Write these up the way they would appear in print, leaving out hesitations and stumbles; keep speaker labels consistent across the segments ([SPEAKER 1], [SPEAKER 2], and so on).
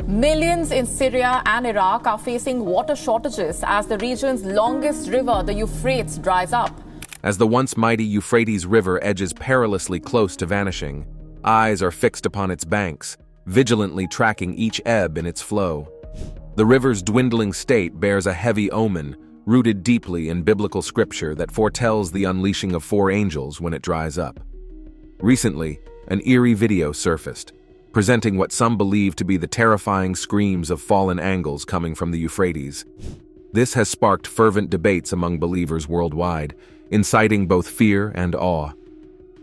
[SPEAKER 1] Millions in Syria and Iraq are facing water shortages as the region's longest river, the Euphrates, dries up.
[SPEAKER 2] As the once mighty Euphrates River edges perilously close to vanishing, eyes are fixed upon its banks, vigilantly tracking each ebb in its flow. The river's dwindling state bears a heavy omen, rooted deeply in biblical scripture that foretells the unleashing of 4 angels when it dries up. Recently, an eerie video surfaced, presenting what some believe to be the terrifying screams of fallen angels coming from the Euphrates. This has sparked fervent debates among believers worldwide, inciting both fear and awe.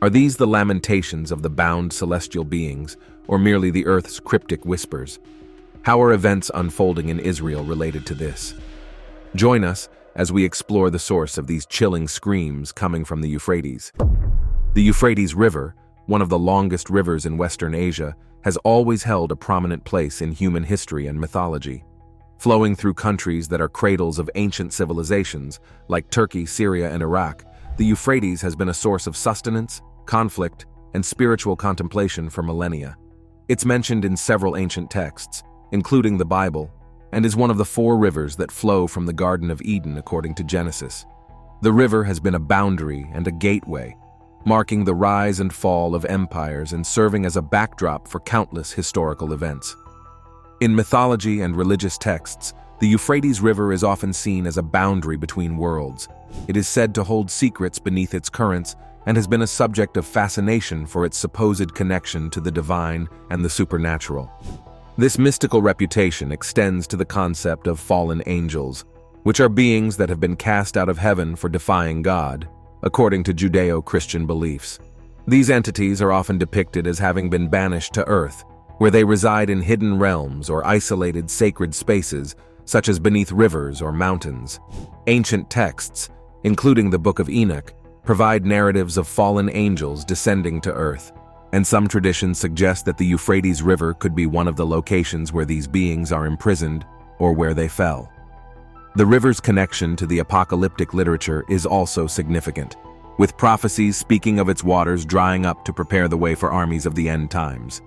[SPEAKER 2] Are these the lamentations of the bound celestial beings, or merely the earth's cryptic whispers? How are events unfolding in Israel related to this? Join us as we explore the source of these chilling screams coming from the Euphrates. The Euphrates River, one of the longest rivers in Western Asia, has always held a prominent place in human history and mythology. Flowing through countries that are cradles of ancient civilizations, like Turkey, Syria, and Iraq, the Euphrates has been a source of sustenance, conflict, and spiritual contemplation for millennia. It's mentioned in several ancient texts, including the Bible, and is one of the 4 rivers that flow from the Garden of Eden according to Genesis. The river has been a boundary and a gateway, marking the rise and fall of empires and serving as a backdrop for countless historical events. In mythology and religious texts, the Euphrates River is often seen as a boundary between worlds. It is said to hold secrets beneath its currents and has been a subject of fascination for its supposed connection to the divine and the supernatural. This mystical reputation extends to the concept of fallen angels, which are beings that have been cast out of heaven for defying God, according to Judeo-Christian beliefs. These entities are often depicted as having been banished to Earth, where they reside in hidden realms or isolated sacred spaces, such as beneath rivers or mountains. Ancient texts, including the Book of Enoch, provide narratives of fallen angels descending to Earth, and some traditions suggest that the Euphrates River could be one of the locations where these beings are imprisoned or where they fell. The river's connection to the apocalyptic literature is also significant, with prophecies speaking of its waters drying up to prepare the way for armies of the end times.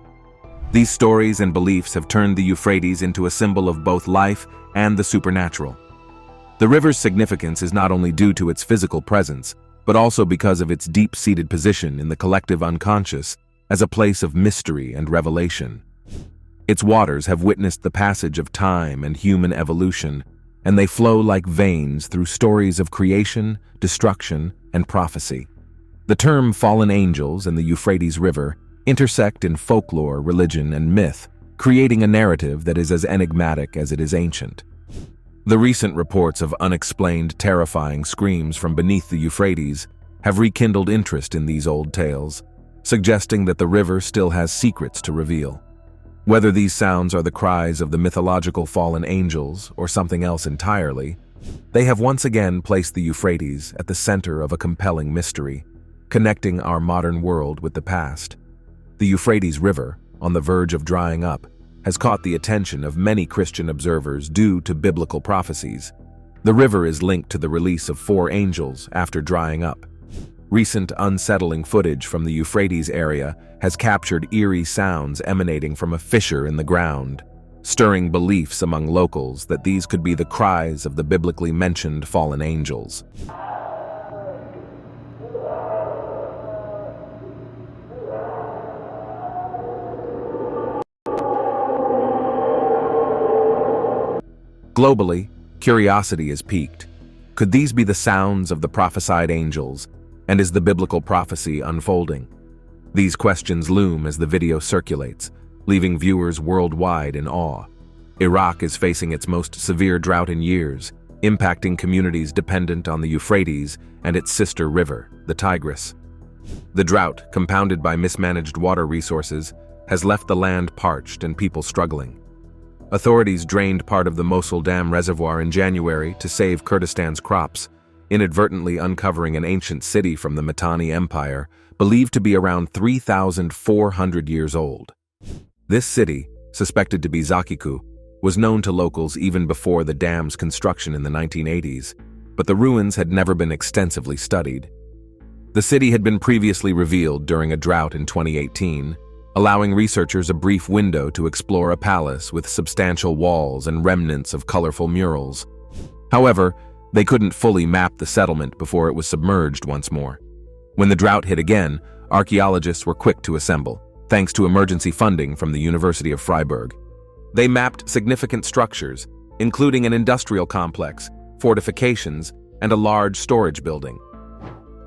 [SPEAKER 2] These stories and beliefs have turned the Euphrates into a symbol of both life and the supernatural. The river's significance is not only due to its physical presence, but also because of its deep-seated position in the collective unconscious as a place of mystery and revelation. Its waters have witnessed the passage of time and human evolution, and they flow like veins through stories of creation, destruction, and prophecy. The term fallen angels and the Euphrates River intersect in folklore, religion, and myth, creating a narrative that is as enigmatic as it is ancient. The recent reports of unexplained, terrifying screams from beneath the Euphrates have rekindled interest in these old tales, suggesting that the river still has secrets to reveal. Whether these sounds are the cries of the mythological fallen angels or something else entirely, they have once again placed the Euphrates at the center of a compelling mystery, connecting our modern world with the past. The Euphrates River, on the verge of drying up, has caught the attention of many Christian observers due to biblical prophecies. The river is linked to the release of 4 angels after drying up. Recent unsettling footage from the Euphrates area has captured eerie sounds emanating from a fissure in the ground, stirring beliefs among locals that these could be the cries of the biblically mentioned fallen angels. Globally, curiosity is piqued. Could these be the sounds of the prophesied angels, and is the biblical prophecy unfolding? These questions loom as the video circulates, leaving viewers worldwide in awe. Iraq is facing its most severe drought in years, impacting communities dependent on the Euphrates and its sister river, the Tigris. The drought, compounded by mismanaged water resources, has left the land parched and people struggling. Authorities drained part of the Mosul Dam reservoir in January to save Kurdistan's crops, inadvertently uncovering an ancient city from the Mitanni Empire, believed to be around 3,400 years old. This city, suspected to be Zakiku, was known to locals even before the dam's construction in the 1980s, but the ruins had never been extensively studied. The city had been previously revealed during a drought in 2018, allowing researchers a brief window to explore a palace with substantial walls and remnants of colorful murals. However, they couldn't fully map the settlement before it was submerged once more. When the drought hit again, archaeologists were quick to assemble, thanks to emergency funding from the University of Freiburg. They mapped significant structures, including an industrial complex, fortifications, and a large storage building.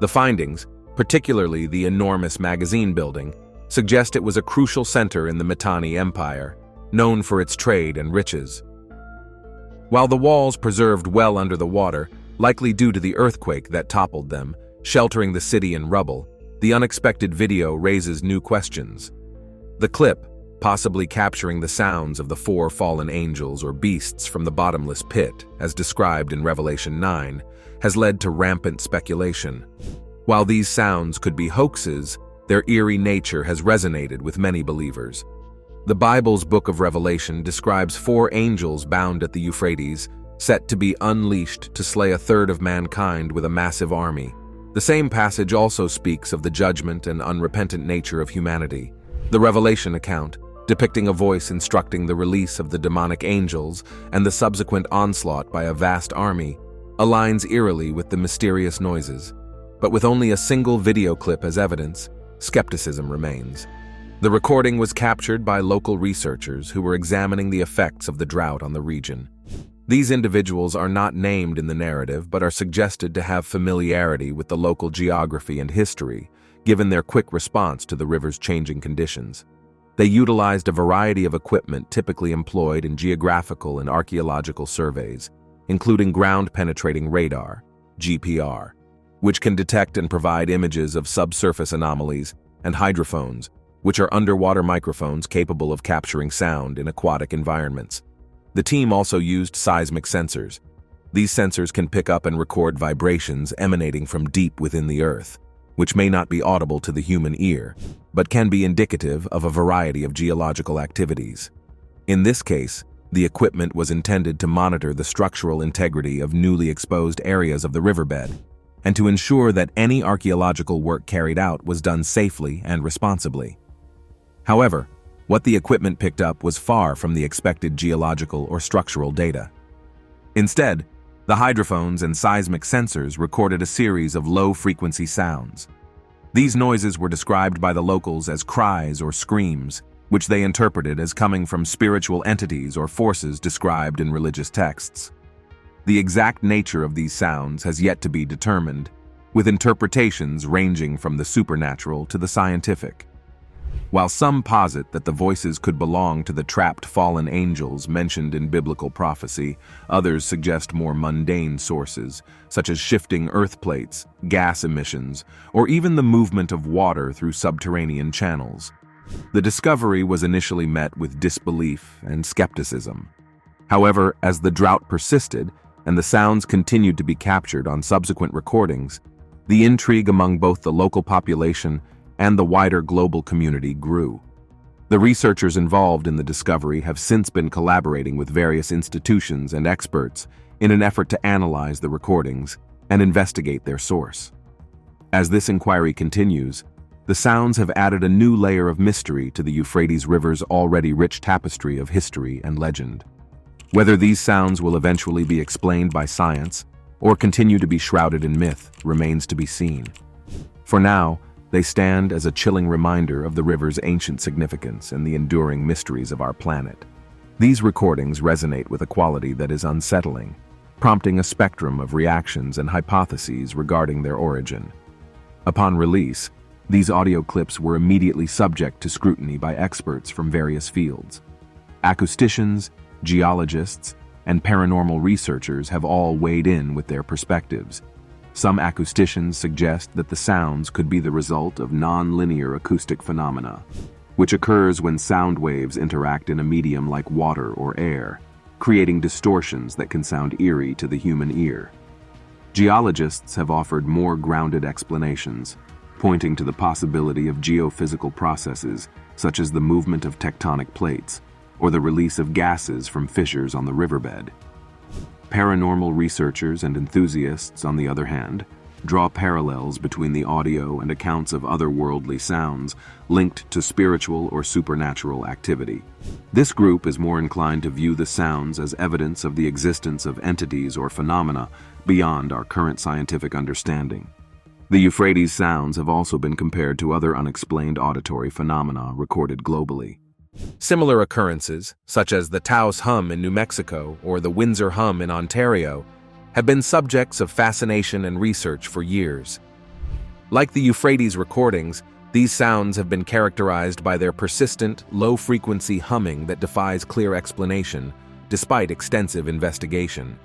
[SPEAKER 2] The findings, particularly the enormous magazine building, suggest it was a crucial center in the Mitanni Empire, known for its trade and riches. While the walls preserved well under the water, likely due to the earthquake that toppled them, sheltering the city in rubble, the unexpected video raises new questions. The clip, possibly capturing the sounds of the 4 fallen angels or beasts from the bottomless pit, as described in Revelation 9, has led to rampant speculation. While these sounds could be hoaxes, their eerie nature has resonated with many believers. The Bible's book of Revelation describes 4 angels bound at the Euphrates, set to be unleashed to slay a third of mankind with a massive army. The same passage also speaks of the judgment and unrepentant nature of humanity. The Revelation account, depicting a voice instructing the release of the demonic angels and the subsequent onslaught by a vast army, aligns eerily with the mysterious noises. But with only a single video clip as evidence, skepticism remains. The recording was captured by local researchers who were examining the effects of the drought on the region. These individuals are not named in the narrative but are suggested to have familiarity with the local geography and history, given their quick response to the river's changing conditions. They utilized a variety of equipment typically employed in geographical and archaeological surveys, including ground-penetrating radar, GPR, which can detect and provide images of subsurface anomalies, and hydrophones, which are underwater microphones capable of capturing sound in aquatic environments. The team also used seismic sensors. These sensors can pick up and record vibrations emanating from deep within the earth, which may not be audible to the human ear, but can be indicative of a variety of geological activities. In this case, the equipment was intended to monitor the structural integrity of newly exposed areas of the riverbed, and to ensure that any archaeological work carried out was done safely and responsibly. However, what the equipment picked up was far from the expected geological or structural data. Instead, the hydrophones and seismic sensors recorded a series of low-frequency sounds. These noises were described by the locals as cries or screams, which they interpreted as coming from spiritual entities or forces described in religious texts. The exact nature of these sounds has yet to be determined, with interpretations ranging from the supernatural to the scientific. While some posit that the voices could belong to the trapped fallen angels mentioned in biblical prophecy, others suggest more mundane sources, such as shifting earth plates, gas emissions, or even the movement of water through subterranean channels. The discovery was initially met with disbelief and skepticism. However, as the drought persisted and the sounds continued to be captured on subsequent recordings, the intrigue among both the local population and the wider global community grew. The researchers involved in the discovery have since been collaborating with various institutions and experts in an effort to analyze the recordings and investigate their source. As this inquiry continues, the sounds have added a new layer of mystery to the Euphrates River's already rich tapestry of history and legend. Whether these sounds will eventually be explained by science or continue to be shrouded in myth remains to be seen. For now, they stand as a chilling reminder of the river's ancient significance and the enduring mysteries of our planet. These recordings resonate with a quality that is unsettling, prompting a spectrum of reactions and hypotheses regarding their origin. Upon release, these audio clips were immediately subject to scrutiny by experts from various fields. Acousticians, geologists, and paranormal researchers have all weighed in with their perspectives. Some acousticians suggest that the sounds could be the result of non-linear acoustic phenomena, which occurs when sound waves interact in a medium like water or air, creating distortions that can sound eerie to the human ear. Geologists have offered more grounded explanations, pointing to the possibility of geophysical processes such as the movement of tectonic plates or the release of gases from fissures on the riverbed. Paranormal researchers and enthusiasts, on the other hand, draw parallels between the audio and accounts of otherworldly sounds linked to spiritual or supernatural activity. This group is more inclined to view the sounds as evidence of the existence of entities or phenomena beyond our current scientific understanding. The Euphrates sounds have also been compared to other unexplained auditory phenomena recorded globally. Similar occurrences, such as the Taos hum in New Mexico or the Windsor hum in Ontario, have been subjects of fascination and research for years. Like the Euphrates recordings, these sounds have been characterized by their persistent, low-frequency humming that defies clear explanation, despite extensive investigation.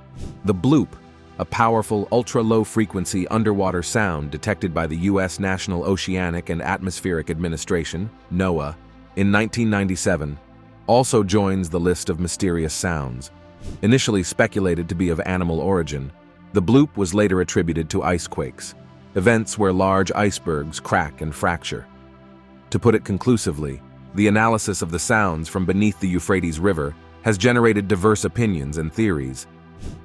[SPEAKER 2] The bloop, a powerful ultra-low-frequency underwater sound detected by the U.S. National Oceanic and Atmospheric Administration, NOAA, in 1997, also joins the list of mysterious sounds. Initially speculated to be of animal origin, the bloop was later attributed to ice quakes, events where large icebergs crack and fracture. To put it conclusively, the analysis of the sounds from beneath the Euphrates River has generated diverse opinions and theories.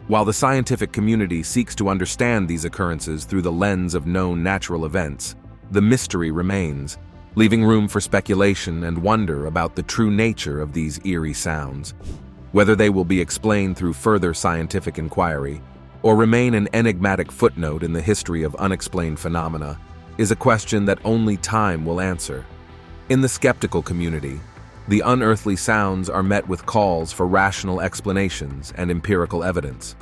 [SPEAKER 2] While the scientific community seeks to understand these occurrences through the lens of known natural events, the mystery remains, leaving room for speculation and wonder about the true nature of these eerie sounds. Whether they will be explained through further scientific inquiry or remain an enigmatic footnote in the history of unexplained phenomena is a question that only time will answer. In the skeptical community, the unearthly sounds are met with calls for rational explanations and empirical evidence.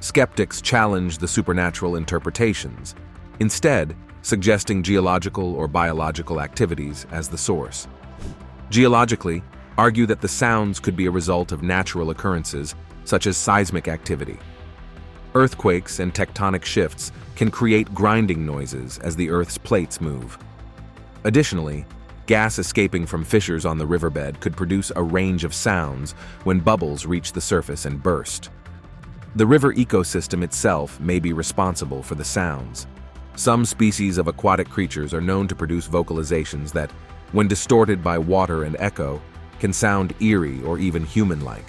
[SPEAKER 2] Skeptics challenge the supernatural interpretations, instead suggesting geological or biological activities as the source. Geologically, argue that the sounds could be a result of natural occurrences such as seismic activity. Earthquakes and tectonic shifts can create grinding noises as the Earth's plates move. Additionally, gas escaping from fissures on the riverbed could produce a range of sounds when bubbles reach the surface and burst. The river ecosystem itself may be responsible for the sounds. Some species of aquatic creatures are known to produce vocalizations that, when distorted by water and echo, can sound eerie or even human-like.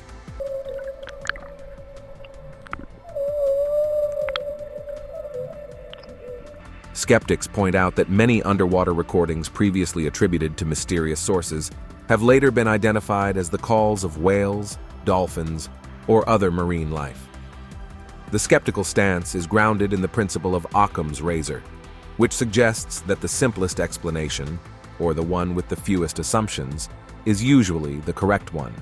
[SPEAKER 2] Skeptics point out that many underwater recordings previously attributed to mysterious sources have later been identified as the calls of whales, dolphins, or other marine life. The skeptical stance is grounded in the principle of Occam's razor, which suggests that the simplest explanation, or the one with the fewest assumptions, is usually the correct one.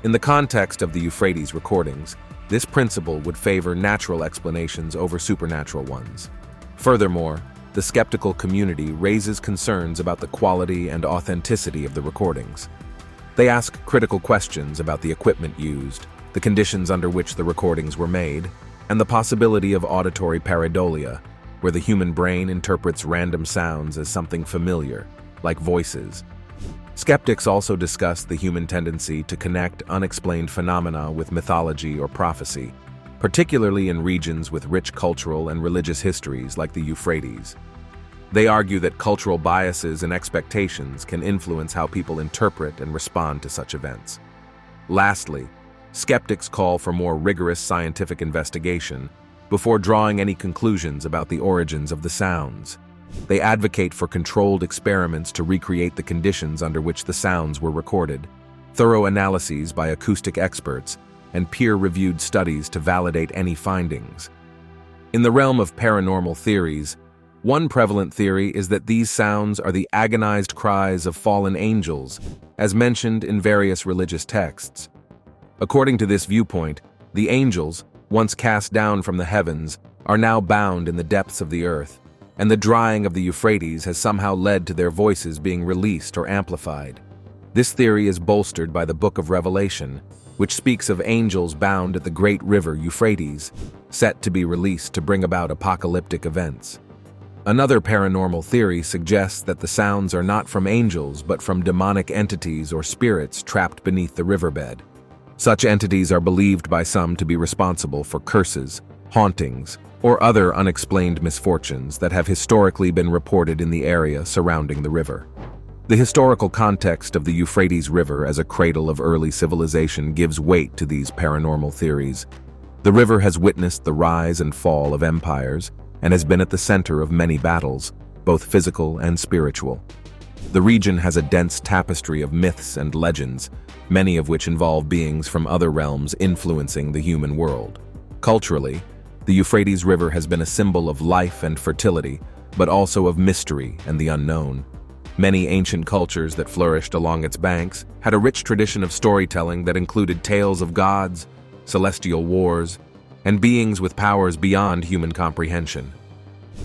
[SPEAKER 2] In the context of the Euphrates recordings, this principle would favor natural explanations over supernatural ones. Furthermore, the skeptical community raises concerns about the quality and authenticity of the recordings. They ask critical questions about the equipment used, the conditions under which the recordings were made, and the possibility of auditory pareidolia, where the human brain interprets random sounds as something familiar, like voices. Skeptics also discuss the human tendency to connect unexplained phenomena with mythology or prophecy, particularly in regions with rich cultural and religious histories like the Euphrates. They argue that cultural biases and expectations can influence how people interpret and respond to such events. Lastly, skeptics call for more rigorous scientific investigation before drawing any conclusions about the origins of the sounds. They advocate for controlled experiments to recreate the conditions under which the sounds were recorded, thorough analyses by acoustic experts, and peer-reviewed studies to validate any findings. In the realm of paranormal theories, one prevalent theory is that these sounds are the agonized cries of fallen angels, as mentioned in various religious texts. According to this viewpoint, the angels, once cast down from the heavens, are now bound in the depths of the earth, and the drying of the Euphrates has somehow led to their voices being released or amplified. This theory is bolstered by the Book of Revelation, which speaks of angels bound at the great river Euphrates, set to be released to bring about apocalyptic events. Another paranormal theory suggests that the sounds are not from angels but from demonic entities or spirits trapped beneath the riverbed. Such entities are believed by some to be responsible for curses, hauntings, or other unexplained misfortunes that have historically been reported in the area surrounding the river. The historical context of the Euphrates River as a cradle of early civilization gives weight to these paranormal theories. The river has witnessed the rise and fall of empires, and has been at the center of many battles, both physical and spiritual. The region has a dense tapestry of myths and legends, many of which involve beings from other realms influencing the human world. Culturally, the Euphrates River has been a symbol of life and fertility, but also of mystery and the unknown. Many ancient cultures that flourished along its banks had a rich tradition of storytelling that included tales of gods, celestial wars, and beings with powers beyond human comprehension.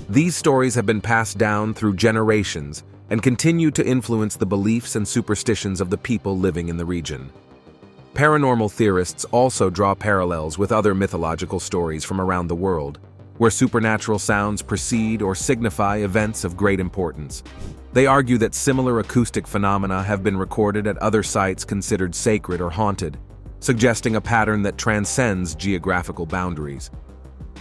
[SPEAKER 2] These stories have been passed down through generations and continue to influence the beliefs and superstitions of the people living in the region. Paranormal theorists also draw parallels with other mythological stories from around the world, where supernatural sounds precede or signify events of great importance. They argue that similar acoustic phenomena have been recorded at other sites considered sacred or haunted, suggesting a pattern that transcends geographical boundaries.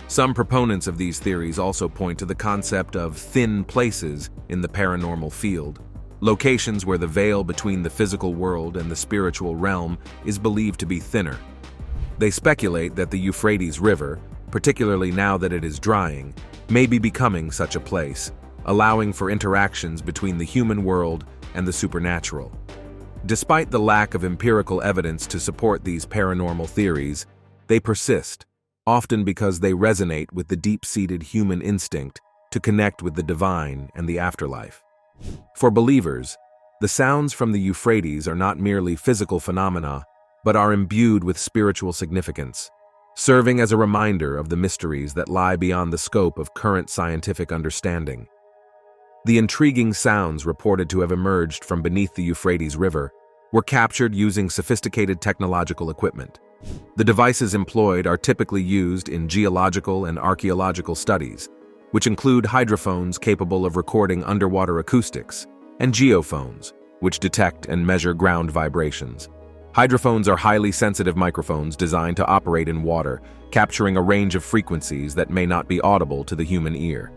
[SPEAKER 2] Some proponents of these theories also point to the concept of thin places in the paranormal field, locations where the veil between the physical world and the spiritual realm is believed to be thinner. They speculate that the Euphrates River, particularly now that it is drying, may be becoming such a place, allowing for interactions between the human world and the supernatural. Despite the lack of empirical evidence to support these paranormal theories, they persist, often because they resonate with the deep-seated human instinct to connect with the divine and the afterlife. For believers, the sounds from the Euphrates are not merely physical phenomena, but are imbued with spiritual significance, serving as a reminder of the mysteries that lie beyond the scope of current scientific understanding. The intriguing sounds reported to have emerged from beneath the Euphrates River were captured using sophisticated technological equipment. The devices employed are typically used in geological and archaeological studies, which include hydrophones capable of recording underwater acoustics, and geophones, which detect and measure ground vibrations. Hydrophones are highly sensitive microphones designed to operate in water, capturing a range of frequencies that may not be audible to the human ear.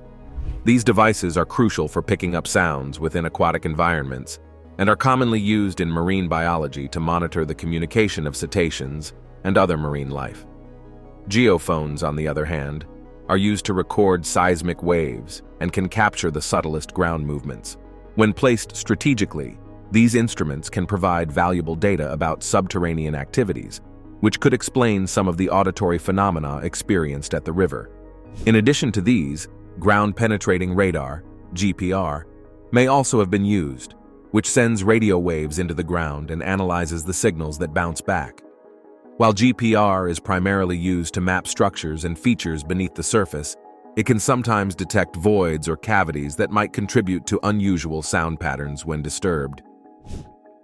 [SPEAKER 2] These devices are crucial for picking up sounds within aquatic environments and are commonly used in marine biology to monitor the communication of cetaceans and other marine life. Geophones, on the other hand, are used to record seismic waves and can capture the subtlest ground movements. When placed strategically, these instruments can provide valuable data about subterranean activities, which could explain some of the auditory phenomena experienced at the river. In addition to these, ground-penetrating radar, GPR, may also have been used, which sends radio waves into the ground and analyzes the signals that bounce back. While GPR is primarily used to map structures and features beneath the surface, it can sometimes detect voids or cavities that might contribute to unusual sound patterns when disturbed.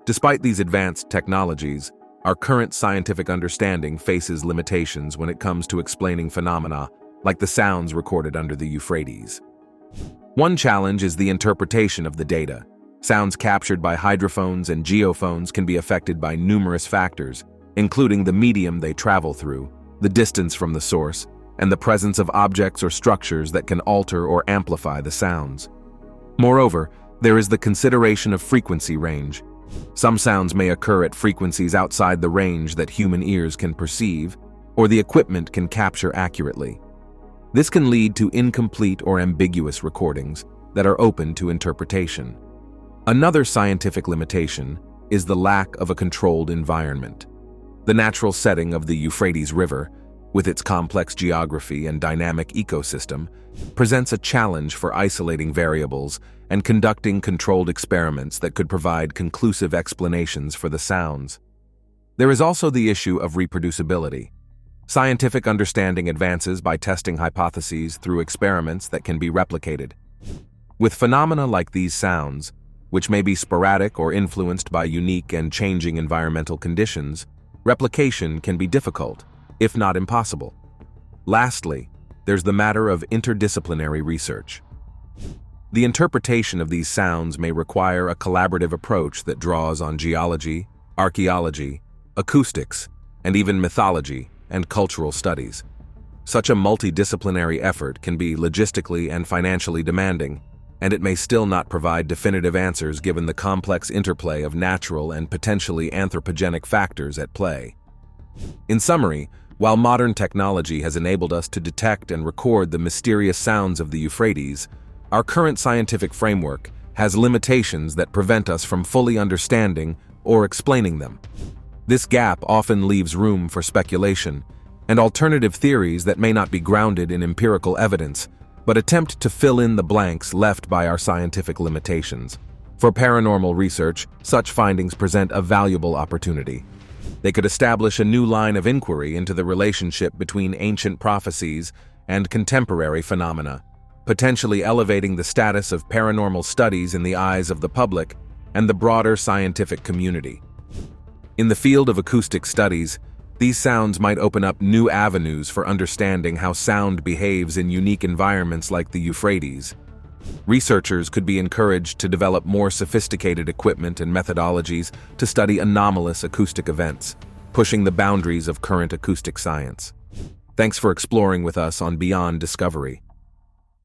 [SPEAKER 2] Despite these advanced technologies, our current scientific understanding faces limitations when it comes to explaining phenomena like the sounds recorded under the Euphrates. One challenge is the interpretation of the data. Sounds captured by hydrophones and geophones can be affected by numerous factors, including the medium they travel through, the distance from the source, and the presence of objects or structures that can alter or amplify the sounds. Moreover, there is the consideration of frequency range. Some sounds may occur at frequencies outside the range that human ears can perceive, or the equipment can capture accurately. This can lead to incomplete or ambiguous recordings that are open to interpretation. Another scientific limitation is the lack of a controlled environment. The natural setting of the Euphrates River, with its complex geography and dynamic ecosystem, presents a challenge for isolating variables and conducting controlled experiments that could provide conclusive explanations for the sounds. There is also the issue of reproducibility. Scientific understanding advances by testing hypotheses through experiments that can be replicated. With phenomena like these sounds, which may be sporadic or influenced by unique and changing environmental conditions, replication can be difficult, if not impossible. Lastly, there's the matter of interdisciplinary research. The interpretation of these sounds may require a collaborative approach that draws on geology, archaeology, acoustics, and even mythology and cultural studies. Such a multidisciplinary effort can be logistically and financially demanding, and it may still not provide definitive answers given the complex interplay of natural and potentially anthropogenic factors at play. In summary, While modern technology has enabled us to detect and record the mysterious sounds of the Euphrates, our current scientific framework has limitations that prevent us from fully understanding or explaining them. This gap often leaves room for speculation and alternative theories that may not be grounded in empirical evidence, but attempt to fill in the blanks left by our scientific limitations. For paranormal research, such findings present a valuable opportunity. They could establish a new line of inquiry into the relationship between ancient prophecies and contemporary phenomena, potentially elevating the status of paranormal studies in the eyes of the public and the broader scientific community. In the field of acoustic studies, these sounds might open up new avenues for understanding how sound behaves in unique environments like the Euphrates. Researchers could be encouraged to develop more sophisticated equipment and methodologies to study anomalous acoustic events, pushing the boundaries of current acoustic science. Thanks for exploring with us on Beyond Discovery.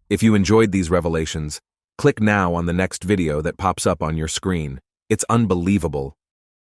[SPEAKER 2] If you enjoyed these revelations, click now on the next video that pops up on your screen. It's unbelievable.